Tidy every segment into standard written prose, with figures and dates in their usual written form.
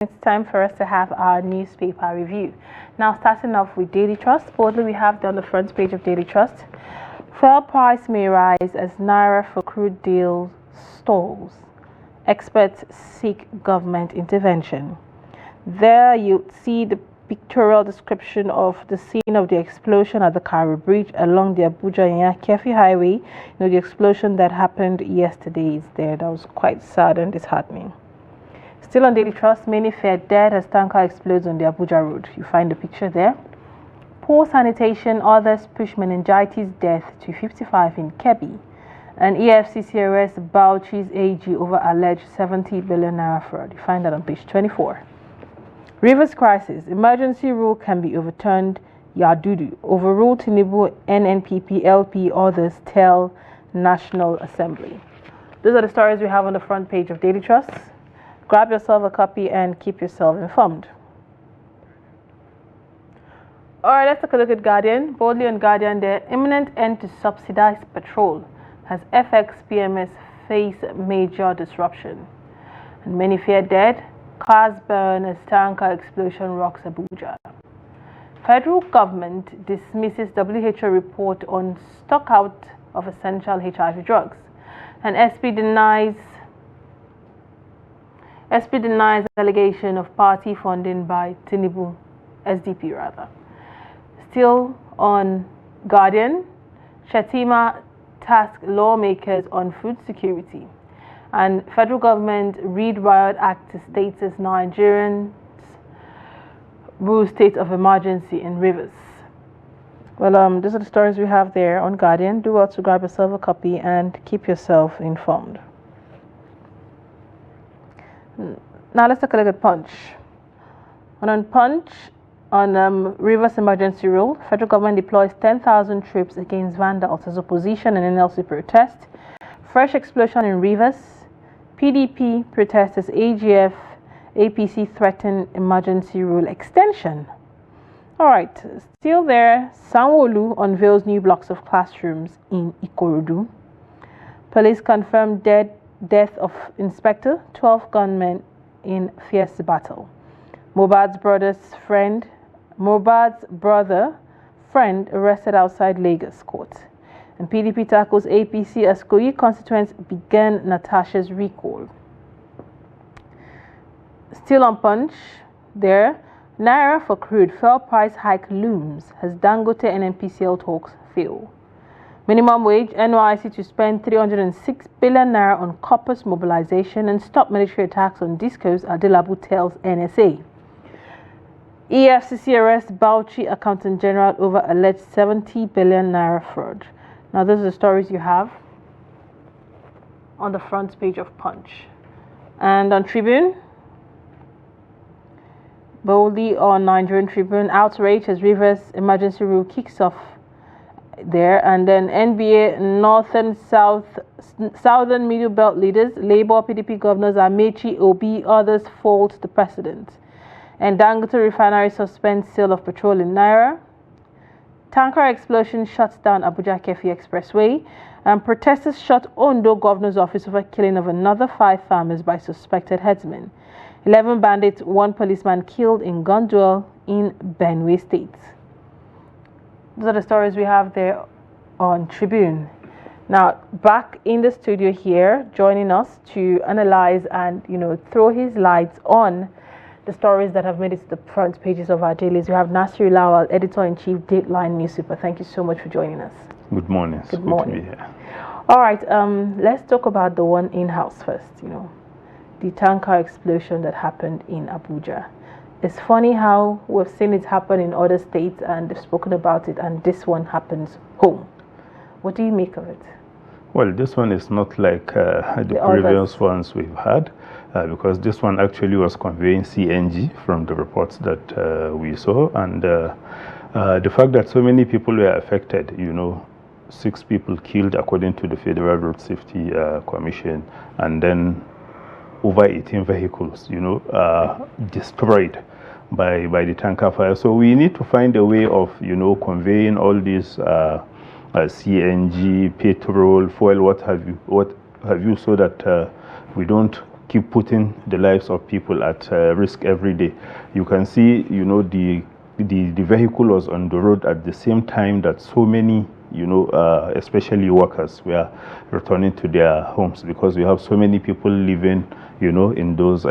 It's time for us to have our newspaper review. Now, starting off with Daily Trust. Boldly, we have on the front page of Daily Trust: fuel price may rise as Naira-For-Crude deal stalls. Experts seek government intervention. There you see the pictorial description of the scene of the explosion at the Cairo Bridge along the Abuja-Kefi Highway. The explosion that happened yesterday is there. That was quite sad and disheartening. Still on Daily Trust, many fear dead as tanker explodes on the Abuja road. You find the picture there. Poor sanitation, others push meningitis death to 55 in Kebbi. And EFCC arrests Bauchi's AG over alleged 70 billion naira fraud. You find that on page 24. Rivers crisis, emergency rule can be overturned. Yadudu, overrule tinubu, NNPP, LP, others tell National Assembly. Those are the stories we have on the front page of Daily Trust. Grab yourself a copy and keep yourself informed. Alright, let's take a look at Guardian. Boldly on Guardian, the imminent end to subsidized petrol has FX PMS face major disruption. And many fear dead. Cars burn as tanker explosion rocks Abuja. Federal government dismisses WHO report on stockout of essential HIV drugs. And SP denies allegation of party funding by tinubu, SDP rather. Still on Guardian, Shetima tasked lawmakers on food security. And federal government Read Riot Act states as Nigerians rule state of emergency in rivers. Well, these are the stories we have there on Guardian. Do well to grab yourself a copy and keep yourself informed. Now let's take a look at Punch. On Punch, on Rivers emergency rule, federal government deploys 10,000 troops against vandals as opposition and NLC protest. Fresh explosion in Rivers. PDP protests as AGF, APC threaten emergency rule extension. Alright, still there, Sanwo-Olu unveils new blocks of classrooms in Ikorodu. Police confirm death of inspector, 12 gunmen in fierce battle. Mohbad's brother friend arrested outside Lagos court. And PDP tackles APC as Kogi constituents began Natasha's recall. Still on Punch, there, Naira-For-Crude fuel price hike looms as Dangote and NPCL talks fail. Minimum wage, NYC to spend 306 billion naira on corpus mobilization and stop military attacks on discos, Adelabu tells NSA. EFCC arrests Bauchi Accountant General over alleged 70 billion naira fraud. Now, those are the stories you have on the front page of Punch. And on Tribune, boldly on Nigerian Tribune, outrage as Rivers emergency rule kicks off there. And then NBA Northern Southern Middle Belt leaders, Labour PDP governors Amechi, Obi, others fault the president. And Dangote refinery suspends sale of petrol in Naira. Tanker explosion shuts down Abuja-Kefi Expressway, and protesters shot Ondo governor's office over killing of another 5 farmers by suspected headsmen. 11 bandits, 1 policeman killed in gun duel in Benue State. Those are the stories we have there on Tribune. Now, back in the studio here, joining us to analyze and, throw his lights on the stories that have made it to the front pages of our dailies. We have Nasir Lawal, Editor-in-Chief, Dateline Newspaper. Thank you so much for joining us. Good morning. Good morning. Good to be here. All right, let's talk about the one in-house first, the tanker explosion that happened in Abuja. It's funny how we've seen it happen in other states and they've spoken about it, and this one happens home. What do you make of it? Well, this one is not like the previous ones we've had, because this one actually was conveying CNG from the reports that we saw, and the fact that so many people were affected, 6 people killed according to the Federal Road Safety Commission, and then over 18 vehicles, destroyed by the tanker fire. So we need to find a way of, conveying all these CNG, petrol, fuel, what have you, so that we don't keep putting the lives of people at risk every day. You can see, the vehicle was on the road at the same time that so many, especially workers, were returning to their homes, because we have so many people living, in those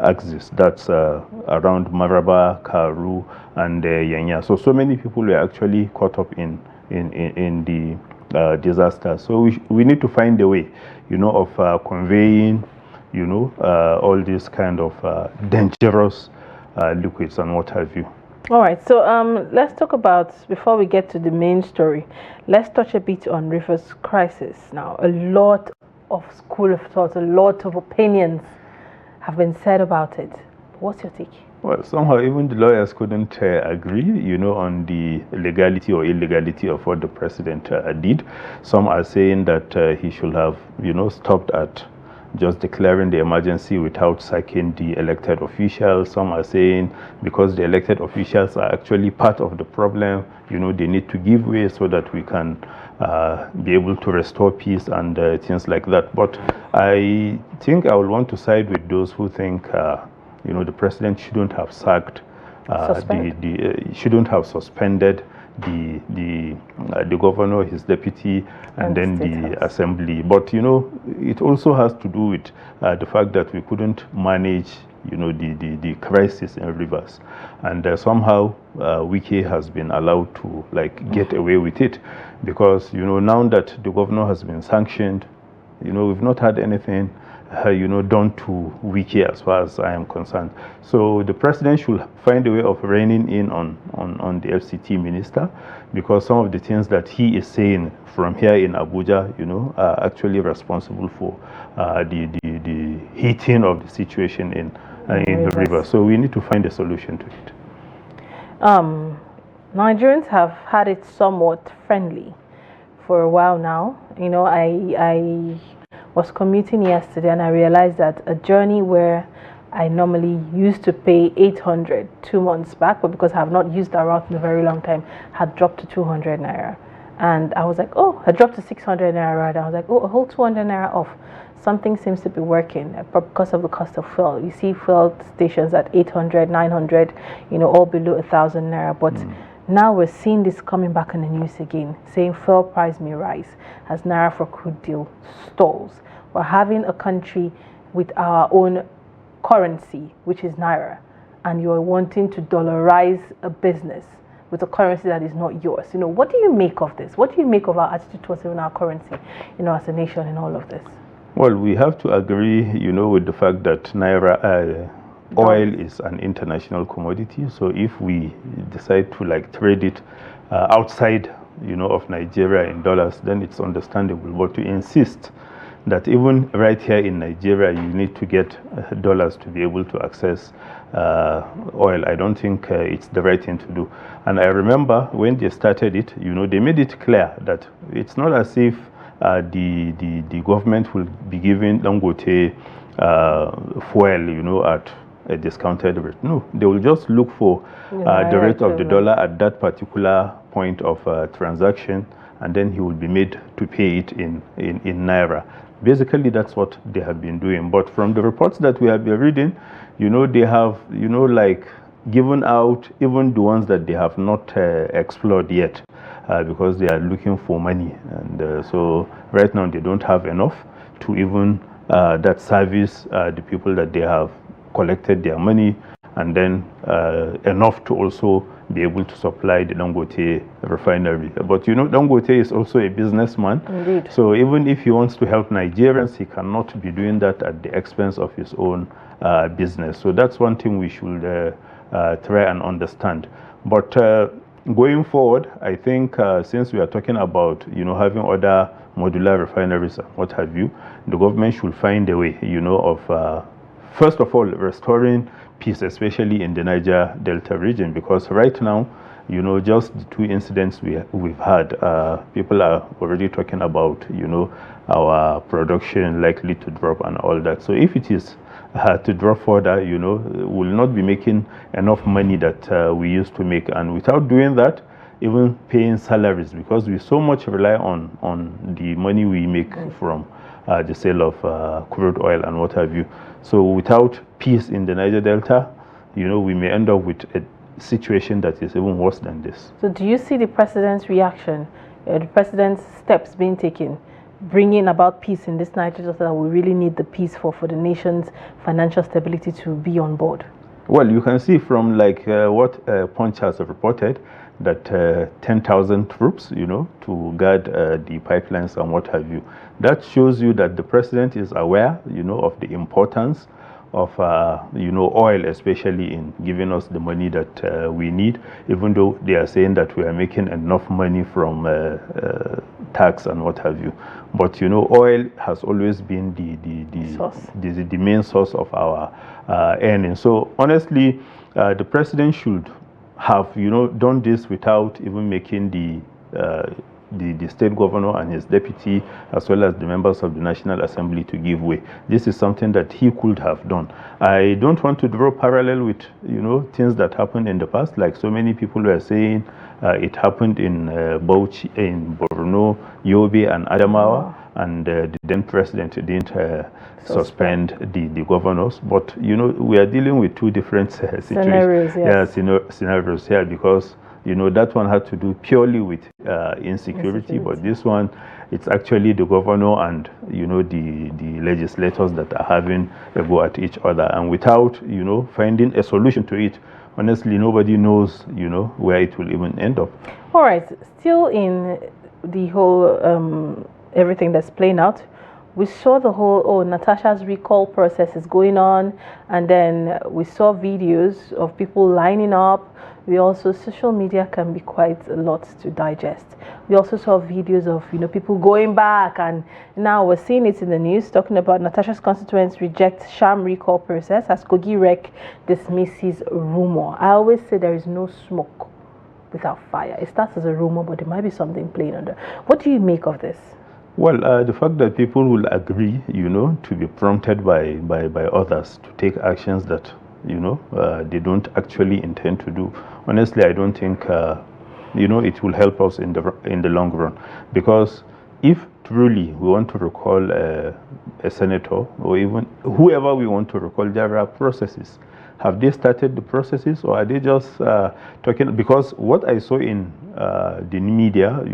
axes. That's around Maraba, Karu, and Yanya. So many people were actually caught up in the disaster. So we need to find a way, of conveying, all these kind of dangerous liquids and what have you. All right, so let's talk about, before we get to the main story, let's touch a bit on Rivers crisis. Now, a lot of school of thought, a lot of opinions have been said about it. What's your take? Well, somehow even the lawyers couldn't agree, on the legality or illegality of what the president did. Some are saying that he should have, stopped at just declaring the emergency without sacking the elected officials. Some are saying because the elected officials are actually part of the problem, they need to give way so that we can be able to restore peace and things like that. But I think I will want to side with those who think, the president shouldn't have sacked, shouldn't have suspended the governor, his deputy, and then the assembly. But it also has to do with the fact that we couldn't manage the crisis in Rivers, and somehow Wike has been allowed to get away with it, because now that the governor has been sanctioned, we've not had anything done to Wike as far as I am concerned. So the president should find a way of reining in on the FCT minister, because some of the things that he is saying from here in Abuja, are actually responsible for the heating of the situation in the river. So we need to find a solution to it. Nigerians have had it somewhat friendly for a while now. I was commuting yesterday and I realized that a journey where I normally used to pay 800 2 months back, but because I have not used that route in a very long time, had dropped to 200 naira. And I was like, oh, I dropped to 600 naira. And I was like, oh, a whole 200 naira off. Something seems to be working because of the cost of fuel. You see fuel stations at 800, 900, all below 1,000 naira. But now we're seeing this coming back in the news again, saying fuel price may rise as Naira-For-Crude deal stalls. We're having a country with our own currency, which is Naira, and you're wanting to dollarize a business with a currency that is not yours. What do you make of this? What do you make of our attitude towards even our currency, as a nation in all of this? Well, we have to agree, with the fact that Naira oil is an international commodity. So if we decide to trade it outside, of Nigeria in dollars, then it's understandable. But to insist that even right here in Nigeria, you need to get dollars to be able to access oil, I don't think it's the right thing to do. And I remember when they started it, they made it clear that it's not as if the government will be giving Dangote fuel, at a discounted rate. No, they will just look for the rate of the dollar at that particular point of transaction, and then he will be made to pay it in Naira. Basically, that's what they have been doing. But from the reports that we have been reading, they have, given out even the ones that they have not explored yet, because they are looking for money. And so right now, they don't have enough to even that service the people that they have collected their money, and then enough to also be able to supply the Dangote refinery. But Dangote is also a businessman. Indeed. So even if he wants to help Nigerians, he cannot be doing that at the expense of his own business. So that's one thing we should try and understand. But going forward, I think since we are talking about having other modular refineries and what have you, the government should find a way of first of all restoring peace, especially in the Niger Delta region, because right now, just the 2 incidents we've had, people are already talking about, our production likely to drop and all that. So if it is to drop further, we'll not be making enough money that we used to make. And without doing that, even paying salaries, because we so much rely on the money we make from the sale of crude oil and what have you. So without peace in the Niger Delta, we may end up with a situation that is even worse than this. So do you see the president's reaction, the president's steps being taken, bringing about peace in this Niger Delta that we really need the peace for the nation's financial stability to be on board? Well, you can see from what Punch has reported that 10,000 troops, to guard the pipelines and what have you. That shows you that the president is aware, of the importance of, oil, especially in giving us the money that we need, even though they are saying that we are making enough money from tax and what have you. But, oil has always been the main source of our earnings. So, honestly, the president should have, done this without even making the state governor and his deputy, as well as the members of the National Assembly, to give way. This is something that he could have done. I don't want to draw parallel with, things that happened in the past, like so many people were saying it happened in Bauchi, in Borno, Yobe, and Adamawa, and the then president didn't suspend the governors. But, we are dealing with two different situations. Scenarios here, because that one had to do purely with insecurity, but this one, it's actually the governor and the legislators that are having a go at each other, and without finding a solution to it, honestly, nobody knows where it will even end up. All right, still in the whole everything that's playing out, we saw the whole Natasha's recall process is going on, and then we saw videos of people lining up. We also, social media can be quite a lot to digest. We also saw videos of people going back, and now we're seeing it in the news talking about Natasha's constituents reject sham recall process as Kogi Rec dismisses rumor. I always say there is no smoke without fire. It starts as a rumor, but there might be something playing under. What do you make of this? Well, the fact that people will agree, to be prompted by others to take actions that, they don't actually intend to do. Honestly, I don't think, it will help us in the long run. Because if truly we want to recall a senator, or even whoever we want to recall, there are processes. Have they started the processes, or are they just talking? Because what I saw in the media,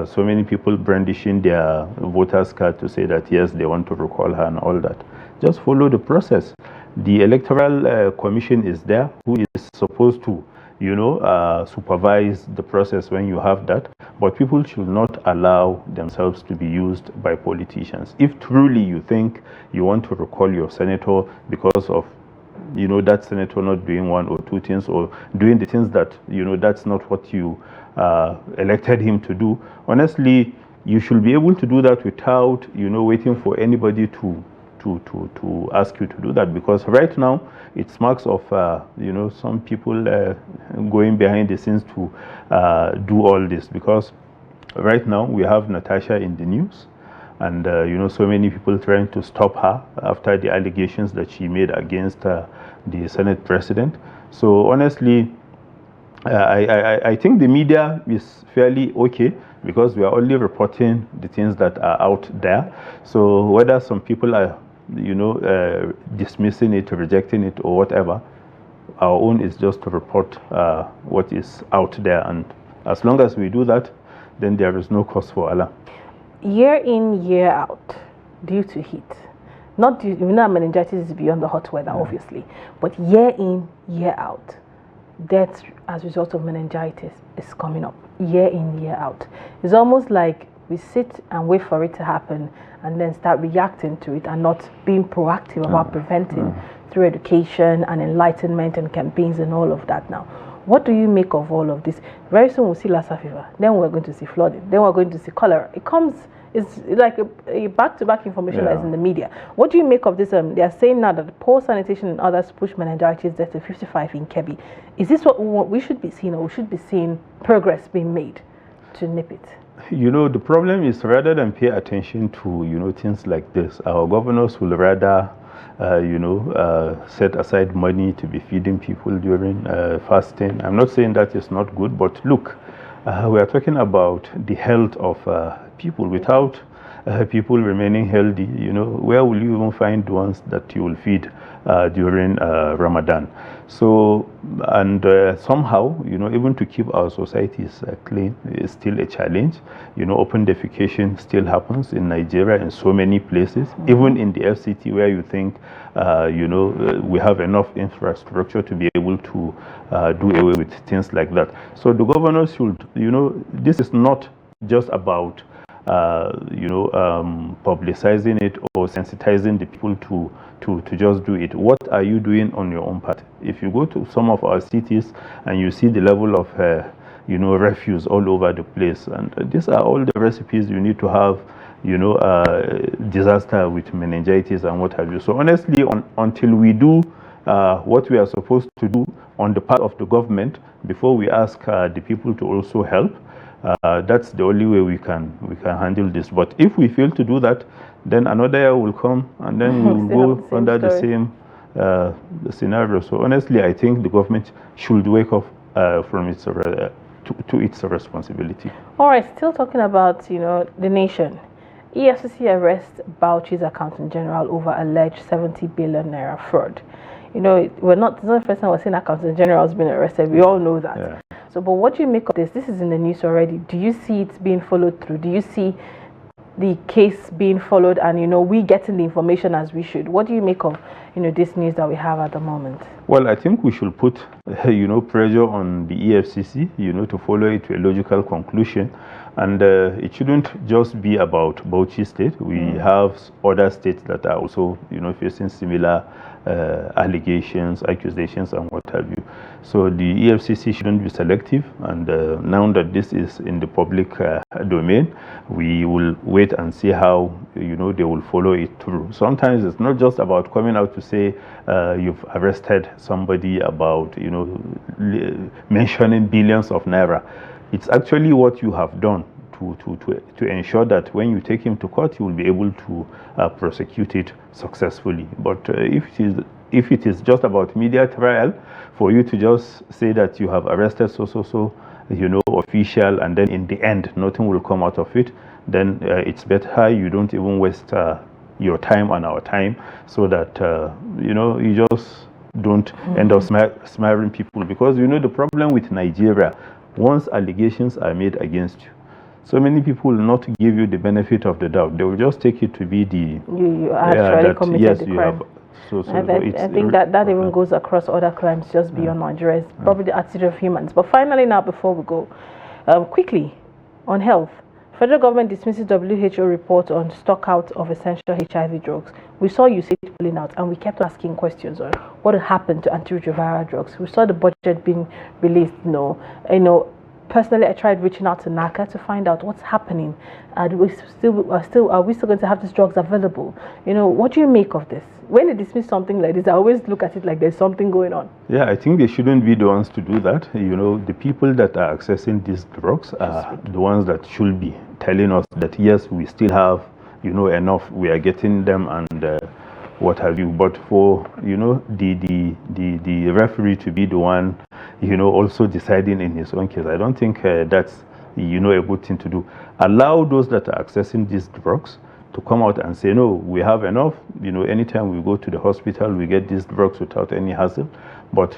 so many people brandishing their voters' card to say that yes, they want to recall her and all that. Just follow the process. The Electoral Commission is there, who is supposed to, supervise the process when you have that. But people should not allow themselves to be used by politicians. If truly you think you want to recall your senator because of that senator not doing one or two things, or doing the things that that's not what you elected him to do, honestly, you should be able to do that without waiting for anybody to ask you to do that. Because right now it's marks of some people going behind the scenes to do all this. Because right now we have Natasha in the news, and so many people trying to stop her after the allegations that she made against the Senate president. So honestly, I think the media is fairly okay, because we are only reporting the things that are out there. So whether some people are dismissing it, rejecting it, or whatever, our own is just to report what is out there, and as long as we do that, then there is no cause for alarm. Year in, year out, due to heat, not due, meningitis is beyond the hot weather, obviously, but year in, year out, deaths as a result of meningitis is coming up year in, year out. It's almost like we sit and wait for it to happen and then start reacting to it and not being proactive about preventing through education and enlightenment and campaigns and all of that. Now, what do you make of all of this? Very soon we'll see Lassa fever, then we're going to see flooding, then we're going to see cholera. It's like a back-to-back information that is in the media. What do you make of this? They are saying now that poor sanitation and others push meningitis death to 55 in Kebbi. Is this what we should be seeing, or we should be seeing progress being made to nip it? The problem is, rather than pay attention to, things like this, our governors will rather, set aside money to be feeding people during fasting. I'm not saying that is not good, but look, we are talking about the health of people. Without people remaining healthy, where will you even find the ones that you will feed during Ramadan? So, and somehow, even to keep our societies clean is still a challenge. Open defecation still happens in Nigeria in so many places, even in the FCT, where you think, we have enough infrastructure to be able to do away with things like that. So the governors should, this is not just about publicizing it or sensitizing the people to just do it. What are you doing on your own part? If you go to some of our cities and you see the level of refuse all over the place, and these are all the recipes you need to have disaster with meningitis and what have you. So honestly, until we do what we are supposed to do on the part of the government, before we ask the people to also help, that's the only way we can handle this. But if we fail to do that, then another year will come, and then we will go under the same scenario. So honestly, I think the government should wake up from its to its responsibility. All right, still talking about the nation. EFCC arrests Bauchi's accountant general over alleged 70 billion naira fraud. It's not the first time we're seeing accountant general has been arrested. We all know that. Yeah. So, but what do you make of this? This is in the news already. Do you see it being followed through? Do you see the case being followed and, we getting the information as we should? What do you make of, this news that we have at the moment? Well, I think we should put, pressure on the EFCC, to follow it to a logical conclusion. And it shouldn't just be about Bauchi State. We have other states that are also, facing similar allegations, accusations, and what have you. So the EFCC shouldn't be selective. And now that this is in the public domain, we will wait and see how, they will follow it through. Sometimes it's not just about coming out to say you've arrested somebody about, mentioning billions of naira. It's actually what you have done to ensure that when you take him to court, you will be able to prosecute it successfully. But if it is just about media trial, for you to just say that you have arrested so official, and then in the end nothing will come out of it, then it's better you don't even waste your time and our time, so that you just don't end up smearing people. Because the problem with Nigeria, once allegations are made against you, so many people will not give you the benefit of the doubt. They will just take it to be the you actually committed the crime. I think that even goes across other crimes just beyond Nigeria. It's probably the attitude of humans. But finally, now before we go, quickly on health. Federal government dismisses WHO report on stockout of essential HIV drugs. We saw USAID pulling out, and we kept asking questions on what happened to antiretroviral drugs. We saw the budget being released. Personally, I tried reaching out to NACA to find out what's happening. Are we still going to have these drugs available? What do you make of this? When they dismiss something like this, I always look at it like there's something going on. Yeah, I think they shouldn't be the ones to do that. The people that are accessing these drugs are the ones that should be telling us that yes, we still have enough, we are getting them, and what have you. But for the referee to be the one also deciding in his own case, I don't think that's a good thing to do. Allow those that are accessing these drugs to come out and say, no, we have enough. Anytime we go to the hospital, we get these drugs without any hassle. But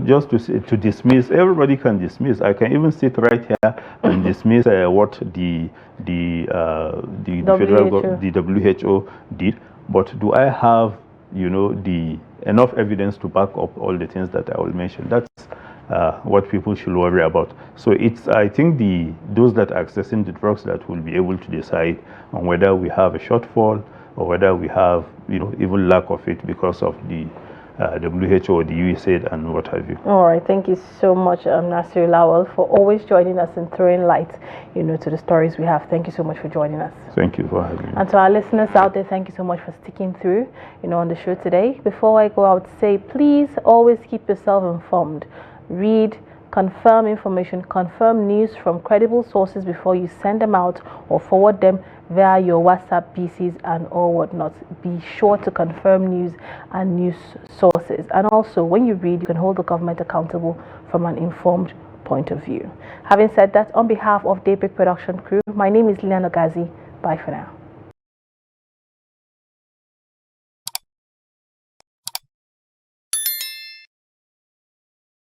just to dismiss, everybody can dismiss. I can even sit right here and dismiss what the WHO did. But do I have the enough evidence to back up all the things that I will mention? That's what people should worry about. So I think those that are accessing the drugs that will be able to decide on whether we have a shortfall or whether we have even lack of it because of the WHO or the USAID and what have you. All right, thank you so much, Nasir Lawal, for always joining us and throwing light, to the stories we have. Thank you so much for joining us. Thank you for having me. And to our listeners out there, thank you so much for sticking through, on the show today. Before I go, I would say, please always keep yourself informed. Read, confirm information, confirm news from credible sources before you send them out or forward them via your WhatsApp PCs and all whatnot. Be sure to confirm news and news sources. And also, when you read, you can hold the government accountable from an informed point of view. Having said that, on behalf of Daybreak Production crew, my name is Lilian Ogazi. Bye for now.